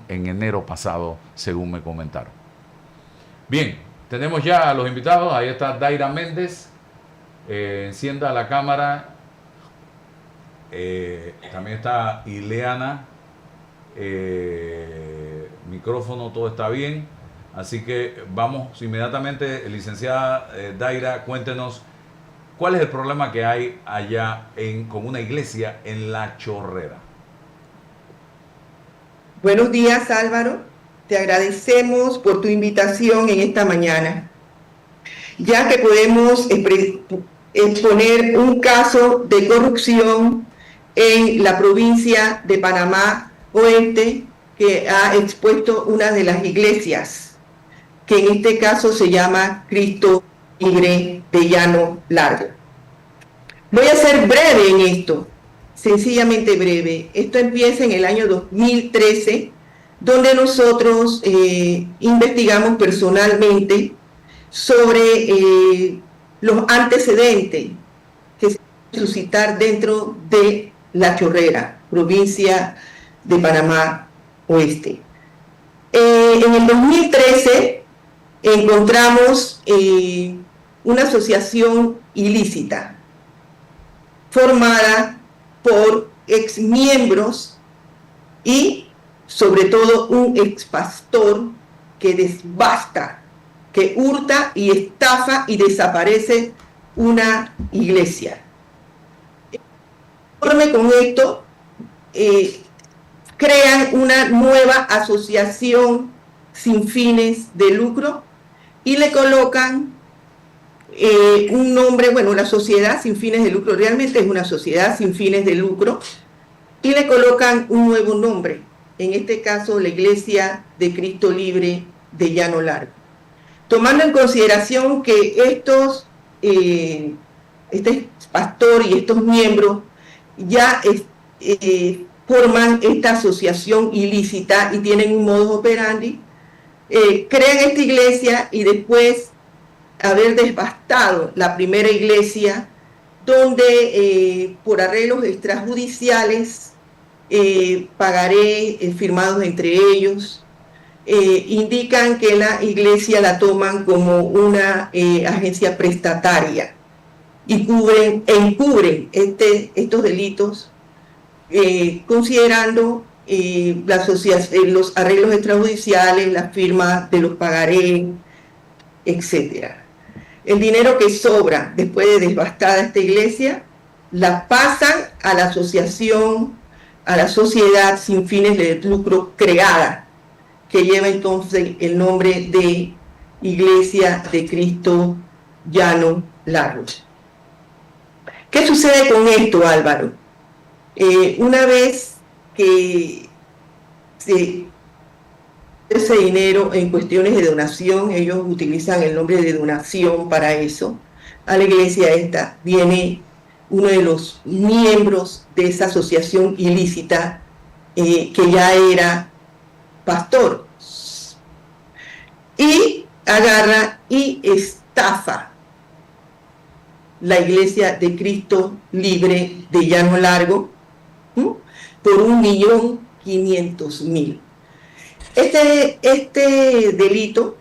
en enero pasado, según me comentaron. Bien, tenemos ya a los invitados. Ahí está Daira Méndez. Encienda la cámara. También está Ileana. Micrófono, todo está bien. Así que vamos inmediatamente, licenciada Daira, cuéntenos cuál es el problema que hay allá con una iglesia en La Chorrera. Buenos días, Álvaro. Te agradecemos por tu invitación en esta mañana, ya que podemos exponer un caso de corrupción en la provincia de Panamá Oeste que ha expuesto una de las iglesias, que en este caso se llama Cristo Libre de Llano Largo. Voy a ser breve en esto, sencillamente breve. Esto empieza en el año 2013, donde nosotros investigamos personalmente sobre los antecedentes que se pueden suscitar dentro de La Chorrera, provincia de Panamá Oeste. En el 2013 encontramos una asociación ilícita formada por exmiembros y sobre todo un expastor que desbasta, que hurta y estafa y desaparece una iglesia. Conforme con esto, crean una nueva asociación sin fines de lucro y le colocan un nombre, bueno, la sociedad sin fines de lucro, realmente es una sociedad sin fines de lucro, y le colocan un nuevo nombre, en este caso la Iglesia de Cristo Libre de Llano Largo. Tomando en consideración que este pastor y estos miembros ya forman esta asociación ilícita y tienen un modus operandi, crean esta iglesia y después haber devastado la primera iglesia, donde por arreglos extrajudiciales, pagaré firmados entre ellos, indican que la iglesia la toman como una agencia prestataria y encubren estos delitos, considerando los arreglos extrajudiciales, las firmas de los pagarés, etc. El dinero que sobra después de devastada esta iglesia, la pasan a la asociación, a la sociedad sin fines de lucro creada, que lleva entonces el nombre de Iglesia de Cristo Llano Largo. ¿Qué sucede con esto, Álvaro? Una vez que ese dinero en cuestiones de donación, ellos utilizan el nombre de donación para eso, a la iglesia esta viene uno de los miembros de esa asociación ilícita que ya era pastor, y agarra y estafa la Iglesia de Cristo Libre de Llano Largo por 1.500.000. Este delito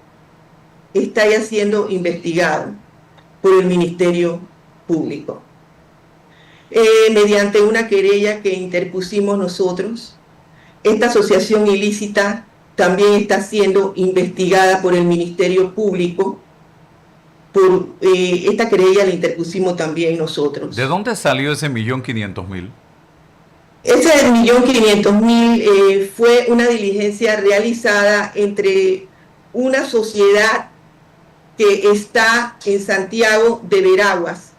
está ya siendo investigado por el Ministerio Público. Mediante una querella que interpusimos nosotros, esta asociación ilícita también está siendo investigada por el Ministerio Público. Esta querella la interpusimos también nosotros. ¿De dónde salió ese 1.500.000? Ese 1.500.000 fue una diligencia realizada entre una sociedad que está en Santiago de Veraguas,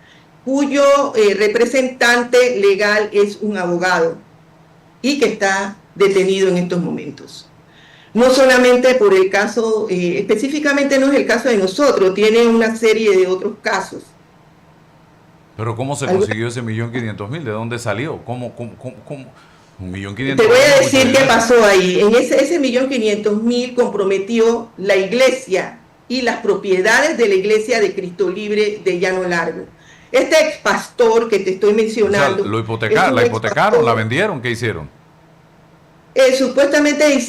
cuyo representante legal es un abogado y que está detenido en estos momentos. No solamente por el caso, específicamente no es el caso de nosotros, tiene una serie de otros casos. ¿Pero cómo se consiguió ese 1.500.000? ¿De dónde salió? ¿Cómo? 1.500.000. Te voy a decir qué pasó ahí. En ese 1.500.000 comprometió la iglesia y las propiedades de la Iglesia de Cristo Libre de Llano Largo. Este ex pastor que te estoy mencionando. O sea, la hipotecaron, la vendieron, ¿qué hicieron? supuestamente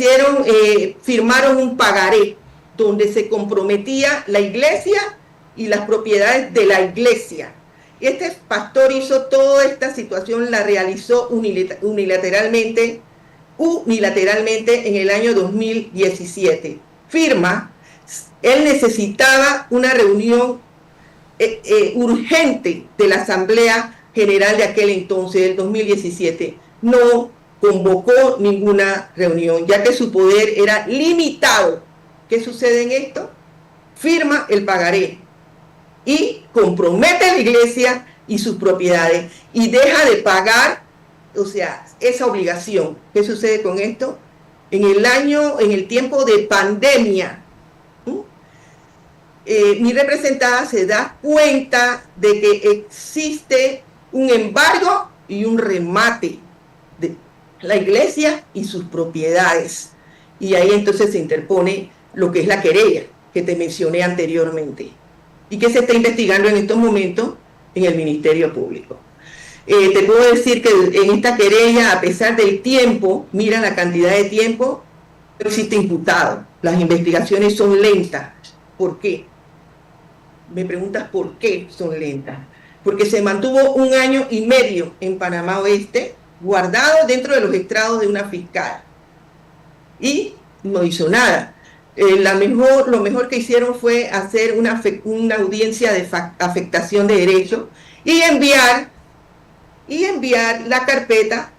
firmaron un pagaré donde se comprometía la iglesia y las propiedades de la iglesia. Este pastor hizo toda esta situación, la realizó unilateralmente en el año 2017. Firma, él necesitaba una reunión urgente de la Asamblea General de aquel entonces, del 2017. No convocó ninguna reunión, ya que su poder era limitado. ¿Qué sucede en esto? Firma el pagaré y compromete a la iglesia y sus propiedades y deja de pagar, o sea, esa obligación. ¿Qué sucede con esto? En el tiempo de pandemia, mi representada se da cuenta de que existe un embargo y un remate de la iglesia y sus propiedades. Y ahí entonces se interpone lo que es la querella que te mencioné anteriormente y que se está investigando en estos momentos en el Ministerio Público. Te puedo decir que en esta querella, a pesar del tiempo, mira la cantidad de tiempo, no existe imputado. Las investigaciones son lentas. ¿Por qué? Me preguntas por qué son lentas. Porque se mantuvo 1 año y medio en Panamá Oeste, guardado dentro de los estrados de una fiscal. Y no hizo nada. Lo mejor que hicieron fue hacer una audiencia de afectación de derechos y enviar la carpeta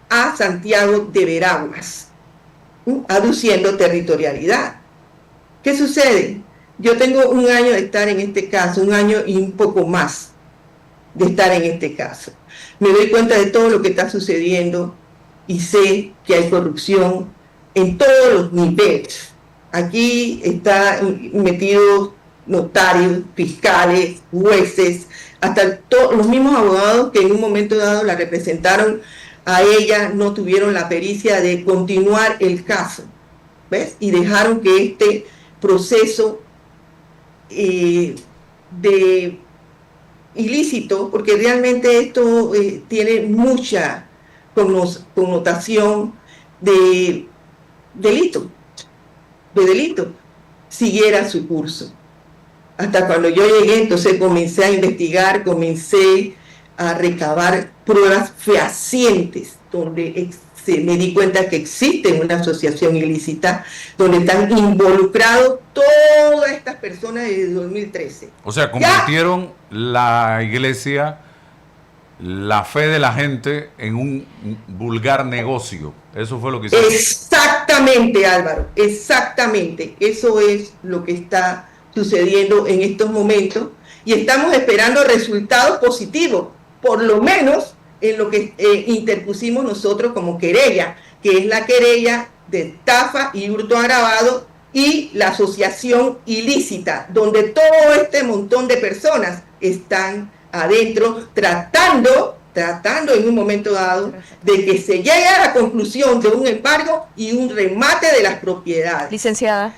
a Santiago de Veraguas, aduciendo territorialidad. ¿Qué sucede? Yo tengo 1 año de estar en este caso, 1 año y un poco más de estar en este caso. Me doy cuenta de todo lo que está sucediendo y sé que hay corrupción en todos los niveles. Aquí están metidos notarios, fiscales, jueces, hasta los mismos abogados que en un momento dado la representaron a ella, no tuvieron la pericia de continuar el caso, ¿ves? Y dejaron que este proceso de ilícito, porque realmente esto tiene mucha connotación de delito, siguiera su curso. Hasta cuando yo llegué, entonces comencé a investigar, comencé a recabar pruebas fehacientes, donde me di cuenta que existe una asociación ilícita, donde están involucrados todas estas personas desde 2013. O sea, convirtieron la iglesia, la fe de la gente, en un vulgar negocio. Eso fue lo que hicieron. Exactamente, Álvaro, exactamente. Eso es lo que está sucediendo en estos momentos y estamos esperando resultados positivos, por lo menos en lo que interpusimos nosotros como querella, que es la querella de estafa y hurto agravado y la asociación ilícita, donde todo este montón de personas están adentro tratando en un momento dado de que se llegue a la conclusión de un embargo y un remate de las propiedades. Licenciada,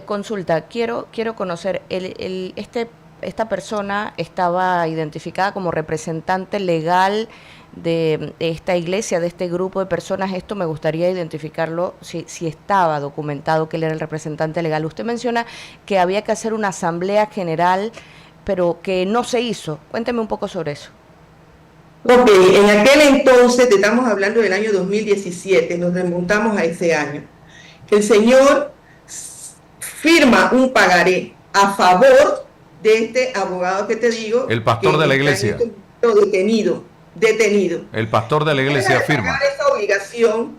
consulta, quiero conocer, esta persona estaba identificada como representante legal de esta iglesia, de este grupo de personas. Esto me gustaría identificarlo, si estaba documentado que él era el representante legal. Usted menciona que había que hacer una asamblea general, pero que no se hizo. Cuénteme un poco sobre eso. Ok, en aquel entonces, te estamos hablando del año 2017, nos remontamos a ese año. El señor firma un pagaré a favor de este abogado que te digo. El pastor de la iglesia. Detenido. El pastor de la iglesia firma. Esa obligación.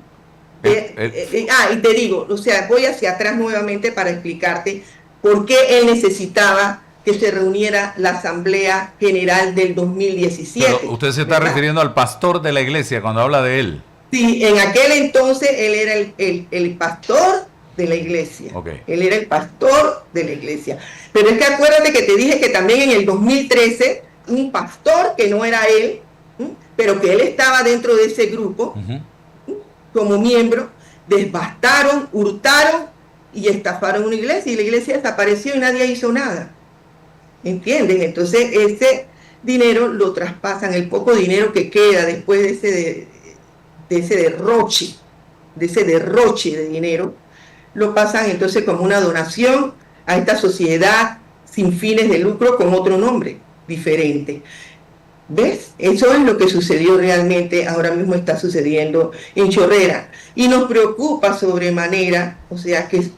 Y te digo, o sea, voy hacia atrás nuevamente para explicarte por qué él necesitaba que se reuniera la Asamblea General del 2017. Pero usted se está refiriendo al pastor de la iglesia cuando habla de él. Sí, en aquel entonces él era el pastor de la iglesia. Okay. Él era el pastor de la iglesia. Pero es que acuérdate que te dije que también en el 2013, un pastor que no era él, pero que él estaba dentro de ese grupo, como miembro, devastaron, hurtaron y estafaron una iglesia, y la iglesia desapareció y nadie hizo nada. ¿Entienden? Entonces ese dinero lo traspasan, el poco dinero que queda después de ese derroche de ese derroche de dinero, lo pasan entonces como una donación a esta sociedad sin fines de lucro con otro nombre diferente. ¿Ves? Eso es lo que sucedió realmente, ahora mismo está sucediendo en Chorrera. Y nos preocupa sobremanera, o sea que,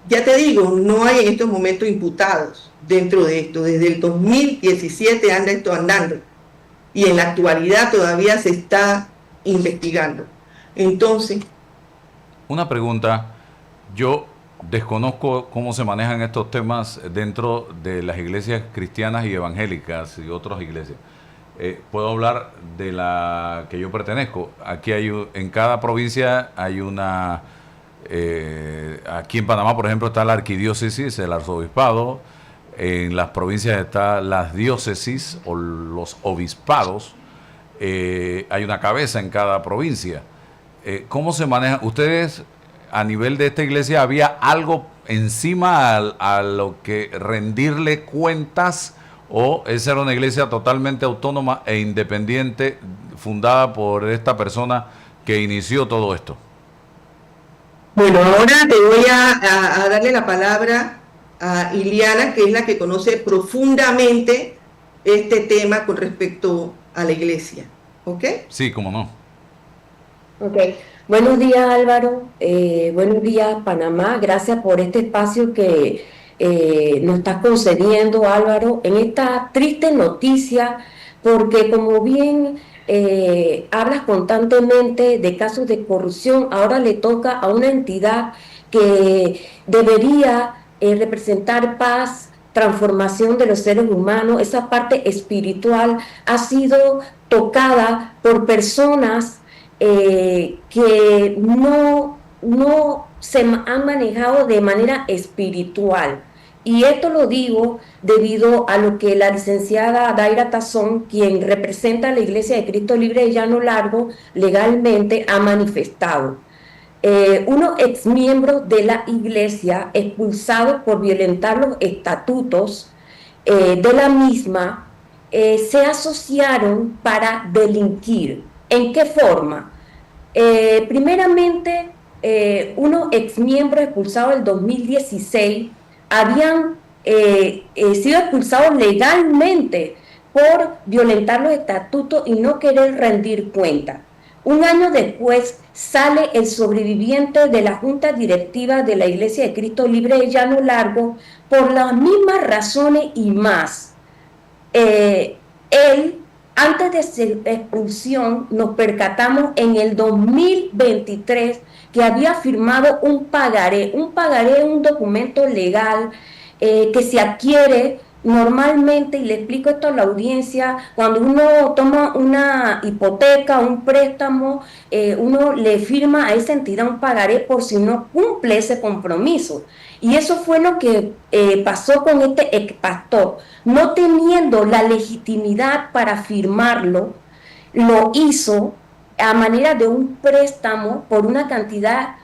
ya te digo, no hay en estos momentos imputados dentro de esto. Desde el 2017 anda esto andando. Y en la actualidad todavía se está investigando. Entonces... Una pregunta, yo desconozco cómo se manejan estos temas dentro de las iglesias cristianas y evangélicas y otras iglesias. Puedo hablar de la que yo pertenezco. Aquí en cada provincia hay una... aquí en Panamá, por ejemplo, está la arquidiócesis, el arzobispado. En las provincias están las diócesis o los obispados. Hay una cabeza en cada provincia. ¿Cómo se maneja? ¿Ustedes, a nivel de esta iglesia, había algo encima a lo que rendirle cuentas, o esa era una iglesia totalmente autónoma e independiente, fundada por esta persona que inició todo esto? Bueno, ahora te voy a darle la palabra a Iliana, que es la que conoce profundamente este tema con respecto a la iglesia. ¿Ok? Sí, cómo no. Ok, buenos días Álvaro, buenos días Panamá, gracias por este espacio que nos estás concediendo, Álvaro, en esta triste noticia, porque como bien hablas constantemente de casos de corrupción, ahora le toca a una entidad que debería representar paz, transformación de los seres humanos. Esa parte espiritual ha sido tocada por personas que no se han manejado de manera espiritual. Y esto lo digo debido a lo que la licenciada Daira Tazón, quien representa a la Iglesia de Cristo Libre de Llano Largo, legalmente ha manifestado. Unos exmiembros de la Iglesia, expulsados por violentar los estatutos de la misma, se asociaron para delinquir. ¿En qué forma? Primeramente, unos exmiembros expulsados en el 2016 habían sido expulsados legalmente por violentar los estatutos y no querer rendir cuenta. Un año después sale el sobreviviente de la Junta Directiva de la Iglesia de Cristo Libre de Llano Largo por las mismas razones y más. Él, antes de su expulsión, nos percatamos en el 2023 que había firmado un pagaré. Un pagaré es un documento legal que se adquiere normalmente, y le explico esto a la audiencia, cuando uno toma una hipoteca, un préstamo, uno le firma a esa entidad un pagaré por si no cumple ese compromiso. Y eso fue lo que pasó con este ex pastor. No teniendo la legitimidad para firmarlo, lo hizo a manera de un préstamo por una cantidad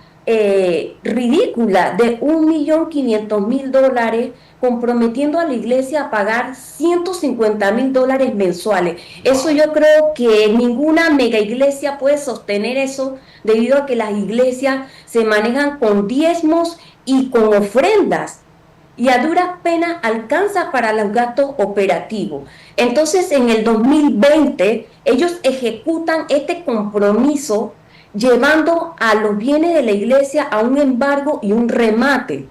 ridícula de $1.500.000, comprometiendo a la iglesia a pagar $150.000 mensuales. Eso yo creo que ninguna mega iglesia puede sostener eso, debido a que las iglesias se manejan con diezmos y con ofrendas, y a duras penas alcanza para los gastos operativos. Entonces, en el 2020, ellos ejecutan este compromiso llevando a los bienes de la iglesia a un embargo y un remate.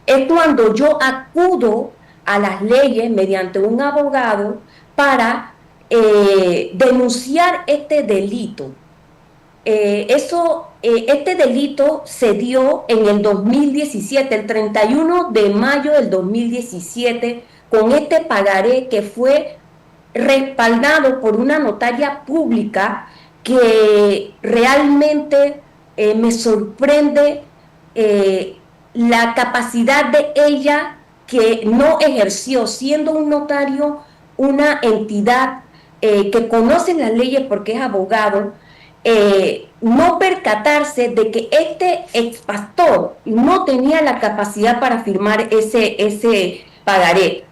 Es cuando yo acudo a las leyes mediante un abogado para denunciar este delito. Este delito se dio en el 2017, el 31 de mayo del 2017, con este pagaré que fue respaldado por una notaria pública que realmente me sorprende la capacidad de ella, que no ejerció, siendo un notario, una entidad que conoce las leyes porque es abogado, no percatarse de que este expastor no tenía la capacidad para firmar ese pagaré.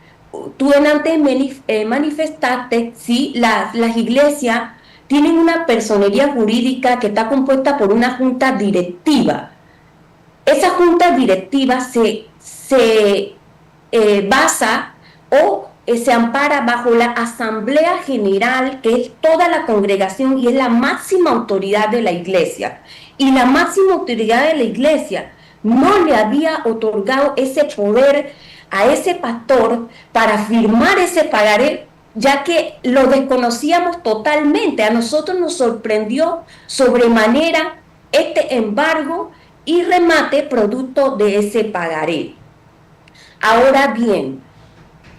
Tú en antes manifestaste, sí, las iglesias tienen una personería jurídica que está compuesta por una junta directiva. Esa junta directiva se basa o se ampara bajo la Asamblea General, que es toda la congregación y es la máxima autoridad de la iglesia. Y la máxima autoridad de la iglesia no le había otorgado ese poder a ese pastor para firmar ese pagaré, ya que lo desconocíamos totalmente. A nosotros nos sorprendió sobremanera este embargo y remate producto de ese pagaré. Ahora bien,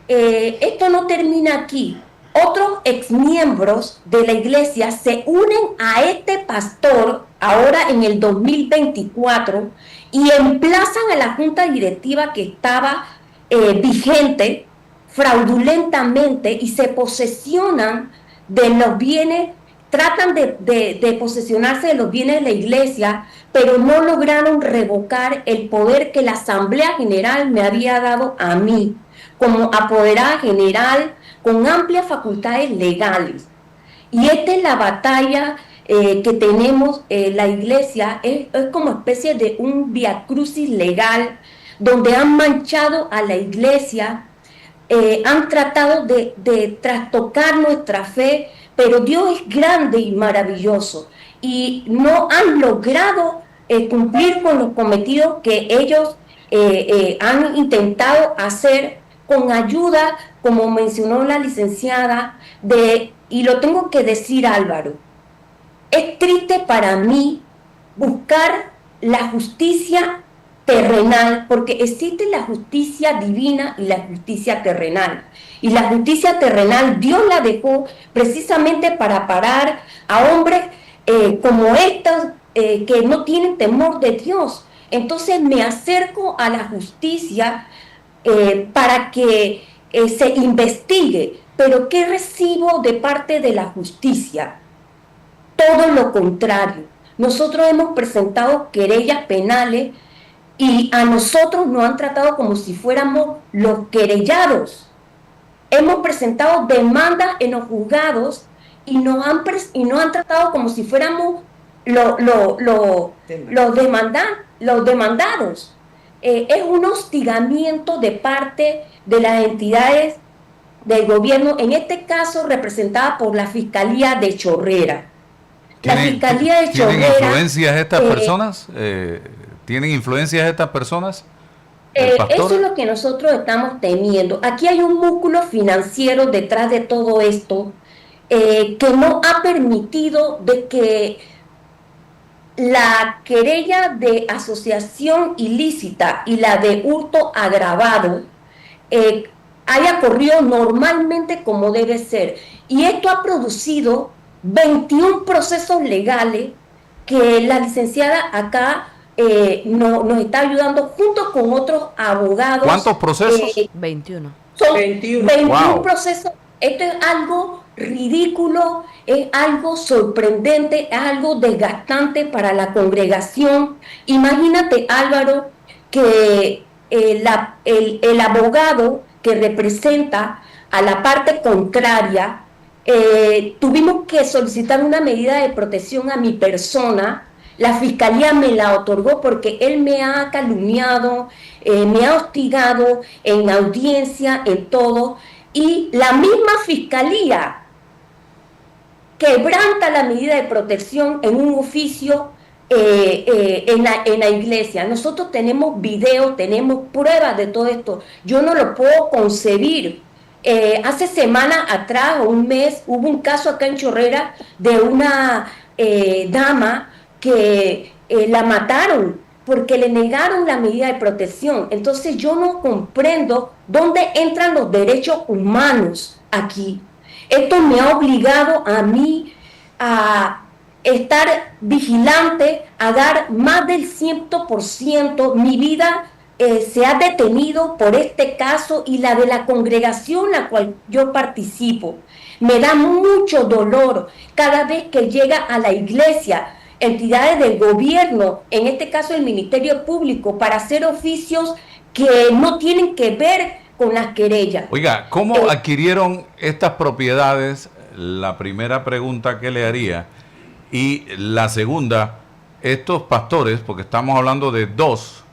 esto no termina aquí. Otros exmiembros de la iglesia se unen a este pastor ahora en el 2024 y emplazan a la junta directiva que estaba vigente fraudulentamente y se posesionan de los bienes, tratan de posesionarse de los bienes de la iglesia, pero no lograron revocar el poder que la Asamblea General me había dado a mí, como apoderada general, con amplias facultades legales. Y esta es la batalla que tenemos, la iglesia, es como especie de un viacrucis legal, donde han manchado a la iglesia, han tratado de trastocar nuestra fe, pero Dios es grande y maravilloso, y no han logrado cumplir con los cometidos que ellos han intentado hacer con ayuda, como mencionó la licenciada, y lo tengo que decir, Álvaro, es triste para mí buscar la justicia terrenal, porque existe la justicia divina y la justicia terrenal. Y la justicia terrenal Dios la dejó precisamente para parar a hombres como estos que no tienen temor de Dios. Entonces me acerco a la justicia para que se investigue. Pero ¿qué recibo de parte de la justicia? Todo lo contrario. Nosotros hemos presentado querellas penales y a nosotros nos han tratado como si fuéramos los querellados. Hemos presentado demandas en los juzgados y nos han tratado como si fuéramos los demandados. Es un hostigamiento de parte de las entidades del gobierno, en este caso representada por la Fiscalía de Chorrera. La Fiscalía de Chorrera... ¿Tienen influencias estas personas? ¿Tienen influencias estas personas? Eso es lo que nosotros estamos temiendo. Aquí hay un músculo financiero detrás de todo esto que no ha permitido de que la querella de asociación ilícita y la de hurto agravado haya corrido normalmente como debe ser. Y esto ha producido 21 procesos legales que la licenciada acá nos está ayudando junto con otros abogados. ¿Cuántos procesos? 21. Son 21 wow. procesos. Esto es algo ridículo, es algo sorprendente, es algo desgastante para la congregación. Imagínate, Álvaro, que el abogado que representa a la parte contraria, tuvimos que solicitar una medida de protección a mi persona. La fiscalía me la otorgó porque él me ha calumniado, me ha hostigado en audiencia, en todo, y la misma fiscalía quebranta la medida de protección en un oficio en la iglesia. Nosotros tenemos videos, tenemos pruebas de todo esto. Yo no lo puedo concebir. Hace semana atrás o un mes hubo un caso acá en Chorrera de una dama que la mataron porque le negaron la medida de protección. Entonces yo no comprendo dónde entran los derechos humanos aquí. Esto me ha obligado a mí a estar vigilante, a dar más del 100%. Mi vida se ha detenido por este caso y la de la congregación la cual yo participo. Me da mucho dolor cada vez que llega a la iglesia entidades del gobierno, en este caso el Ministerio Público, para hacer oficios que no tienen que ver con las querellas. Oiga, ¿cómo adquirieron estas propiedades la primera pregunta que le haría. Y la segunda, estos pastores, porque estamos hablando de dos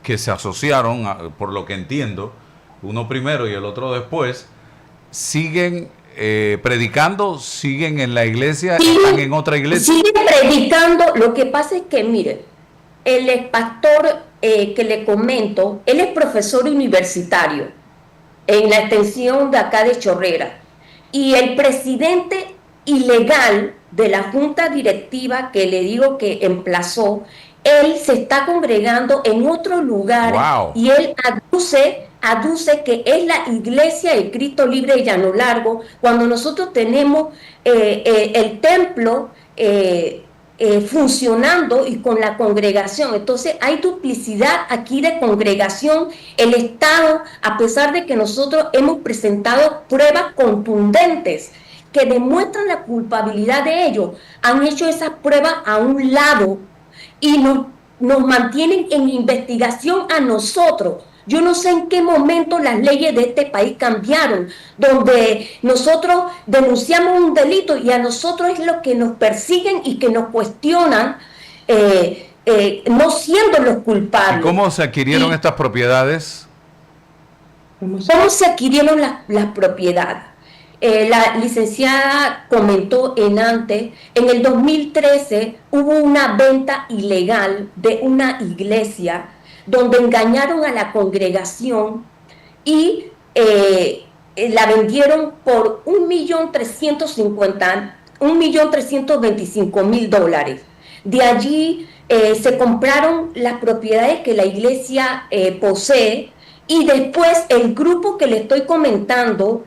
que se asociaron, por lo que entiendo, uno primero y el otro después, siguen predicando, siguen en la iglesia, Sí, están en otra iglesia. sigue predicando. Lo que pasa es que, mire, el pastor que le comento, él es profesor universitario en la extensión de acá de Chorrera. Y el presidente ilegal de la junta directiva que le digo que emplazó, él se está congregando en otro lugar. Wow. Y él aduce que es la iglesia de Cristo Libre de Llano Largo, cuando nosotros tenemos el templo funcionando y con la congregación. Entonces hay duplicidad aquí de congregación. El Estado, a pesar de que nosotros hemos presentado pruebas contundentes que demuestran la culpabilidad de ellos, han hecho esas pruebas a un lado y nos mantienen en investigación a nosotros. Yo no sé en qué momento las leyes de este país cambiaron, donde nosotros denunciamos un delito y a nosotros es lo que nos persiguen y que nos cuestionan, no siendo los culpables. ¿Y cómo se adquirieron estas propiedades? ¿Cómo se adquirieron las propiedades? La licenciada comentó en el 2013 hubo una venta ilegal de una iglesia donde engañaron a la congregación y la vendieron por $1.325.000. De allí se compraron las propiedades que la iglesia posee, y después el grupo que le estoy comentando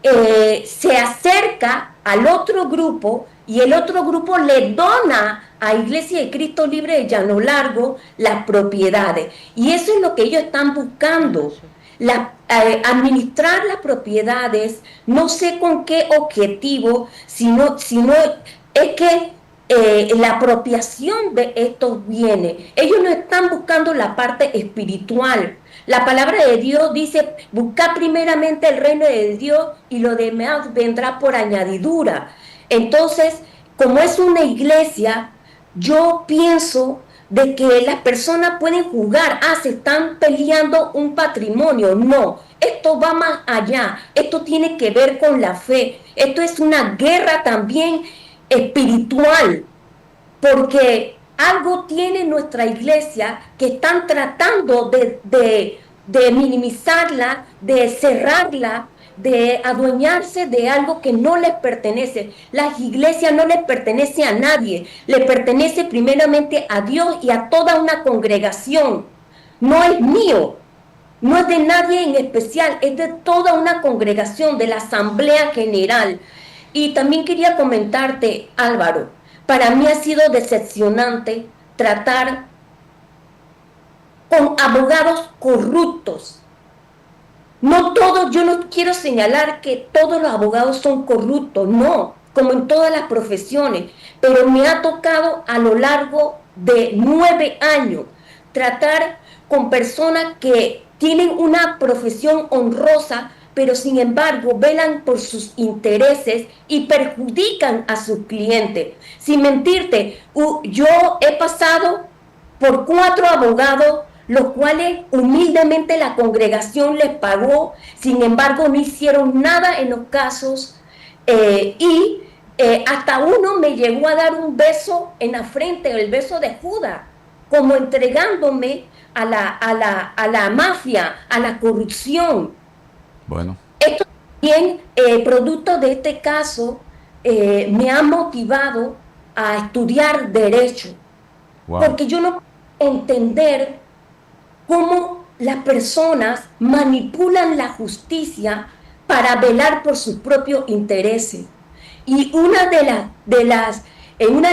se acerca al otro grupo y el otro grupo le dona a Iglesia de Cristo Libre de Llano Largo las propiedades. Y eso es lo que ellos están buscando, administrar las propiedades, no sé con qué objetivo, sino es que la apropiación de estos bienes, ellos no están buscando la parte espiritual. La palabra de Dios dice, buscar primeramente el reino de Dios y lo demás vendrá por añadidura. Entonces, como es una iglesia, yo pienso de que las personas pueden juzgar, se están peleando un patrimonio. No, esto va más allá, esto tiene que ver con la fe, esto es una guerra también espiritual, porque algo tiene nuestra iglesia que están tratando de minimizarla, de cerrarla, de adueñarse de algo que no les pertenece. Las iglesias no les pertenece a nadie, le pertenece primeramente a Dios y a toda una congregación. No es mío, no es de nadie en especial, es de toda una congregación, de la Asamblea General. Y también quería comentarte, Álvaro, para mí ha sido decepcionante tratar con abogados corruptos. No todos, yo no quiero señalar que todos los abogados son corruptos, no, como en todas las profesiones, pero me ha tocado a lo largo de 9 años tratar con personas que tienen una profesión honrosa, pero sin embargo velan por sus intereses y perjudican a sus clientes. Sin mentirte, yo he pasado por 4 abogados, los cuales humildemente la congregación les pagó, sin embargo no hicieron nada en los casos, y hasta uno me llegó a dar un beso en la frente, el beso de Judas, como entregándome a la mafia, a la corrupción. Bueno. Esto también, producto de este caso, me ha motivado a estudiar Derecho. Wow. Porque yo no puedo entender cómo las personas manipulan la justicia para velar por sus propios intereses. Y en una de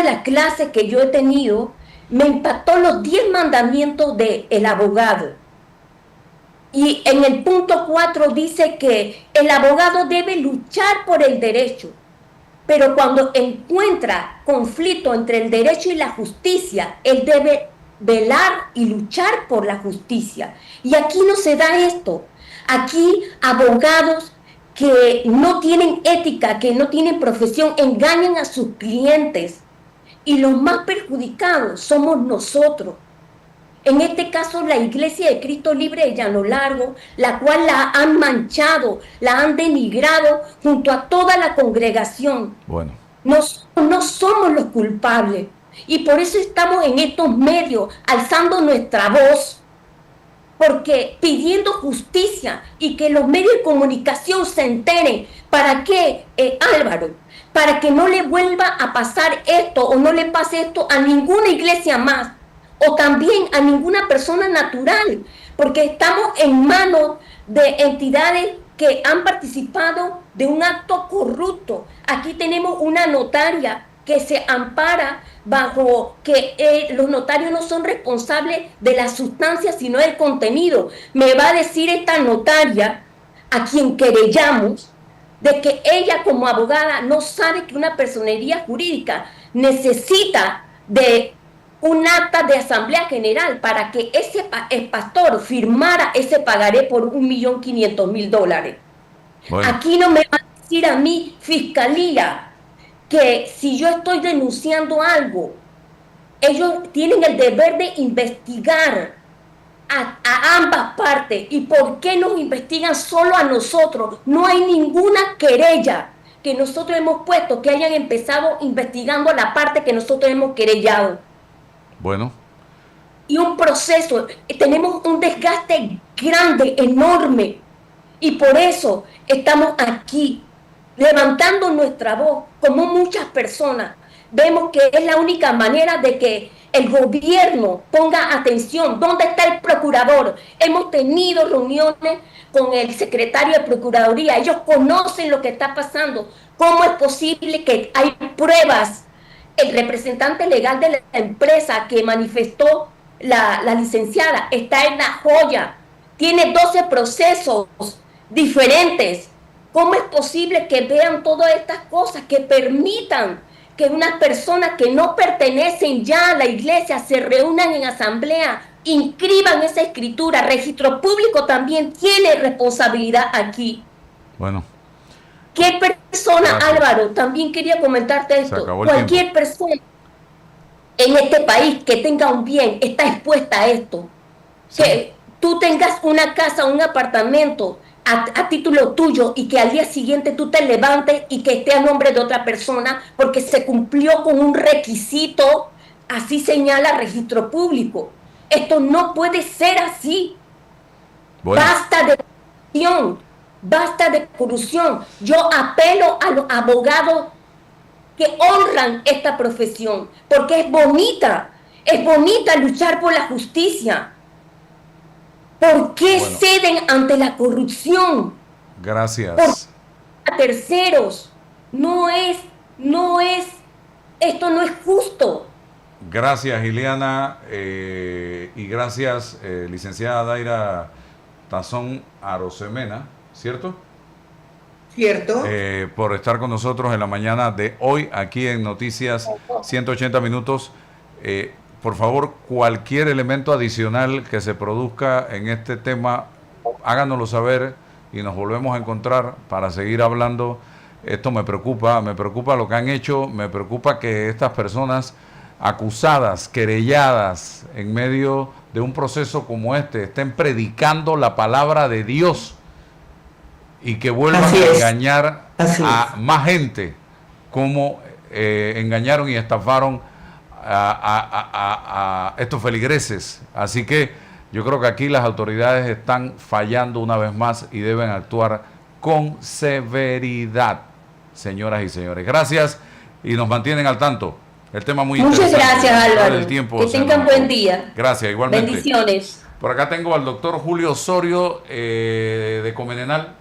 las clases que yo he tenido, me impactó los 10 mandamientos del abogado. Y en el punto 4 dice que el abogado debe luchar por el derecho, pero cuando encuentra conflicto entre el derecho y la justicia, él debe velar y luchar por la justicia. Y aquí no se da esto. Aquí abogados que no tienen ética, que no tienen profesión, engañan a sus clientes. Y los más perjudicados somos nosotros. En este caso, la Iglesia de Cristo Libre de Llano Largo, la cual la han manchado, la han denigrado junto a toda la congregación. Bueno. No somos los culpables. Y por eso estamos en estos medios, alzando nuestra voz, porque pidiendo justicia y que los medios de comunicación se enteren. ¿Para qué, Álvaro? Para que no le vuelva a pasar esto o no le pase esto a ninguna iglesia más, o también a ninguna persona natural, porque estamos en manos de entidades que han participado de un acto corrupto. Aquí tenemos una notaria que se ampara bajo que los notarios no son responsables de la sustancia, sino del contenido. Me va a decir esta notaria, a quien querellamos, de que ella como abogada no sabe que una personería jurídica necesita de un acta de asamblea general para que ese pastor firmara ese pagaré por $1.500.000. Bueno. Aquí no me va a decir a mí, fiscalía, que si yo estoy denunciando algo, ellos tienen el deber de investigar a ambas partes. ¿Y por qué nos investigan solo a nosotros? No hay ninguna querella que nosotros hemos puesto que hayan empezado investigando la parte que nosotros hemos querellado. Bueno. Y un proceso, tenemos un desgaste grande, enorme, y por eso estamos aquí, levantando nuestra voz, como muchas personas. Vemos que es la única manera de que el gobierno ponga atención. ¿Dónde está el procurador? Hemos tenido reuniones con el secretario de Procuraduría. Ellos conocen lo que está pasando. ¿Cómo es posible que hay pruebas? El representante legal de la empresa que manifestó la licenciada está en La Joya. Tiene 12 procesos diferentes. ¿Cómo es posible que vean todas estas cosas, que permitan que unas personas que no pertenecen ya a la iglesia se reúnan en asamblea, inscriban esa escritura? Registro Público también tiene responsabilidad aquí. Bueno. ¿Qué persona, gracias, Álvaro? También quería comentarte esto. Cualquier persona en este país que tenga un bien está expuesta a esto. Sí. Que tú tengas una casa, un apartamento a título tuyo y que al día siguiente tú te levantes y que esté a nombre de otra persona porque se cumplió con un requisito, así señala Registro Público. Esto no puede ser así. Bueno. Basta de corrupción, basta de corrupción. Yo apelo a los abogados que honran esta profesión, porque es bonita luchar por la justicia. ¿Por qué ceden ante la corrupción? Gracias. A terceros. Esto no es justo. Gracias, Iliana, y gracias, licenciada Daira Tazón Arosemena, ¿cierto? Cierto. Por estar con nosotros en la mañana de hoy, aquí en Noticias 180 Minutos. Por favor, cualquier elemento adicional que se produzca en este tema, háganoslo saber y nos volvemos a encontrar para seguir hablando. Esto me preocupa lo que han hecho, me preocupa que estas personas acusadas, querelladas en medio de un proceso como este, estén predicando la palabra de Dios y que vuelvan a engañar a más gente como engañaron y estafaron a estos feligreses. Así que yo creo que aquí las autoridades están fallando una vez más y deben actuar con severidad, señoras y señores. Gracias y nos mantienen al tanto. El tema muy interesante. Muchas gracias, Álvaro. El tiempo que tengan buen día. Gracias, igualmente. Bendiciones. Por acá tengo al doctor Julio Osorio de Comenenal.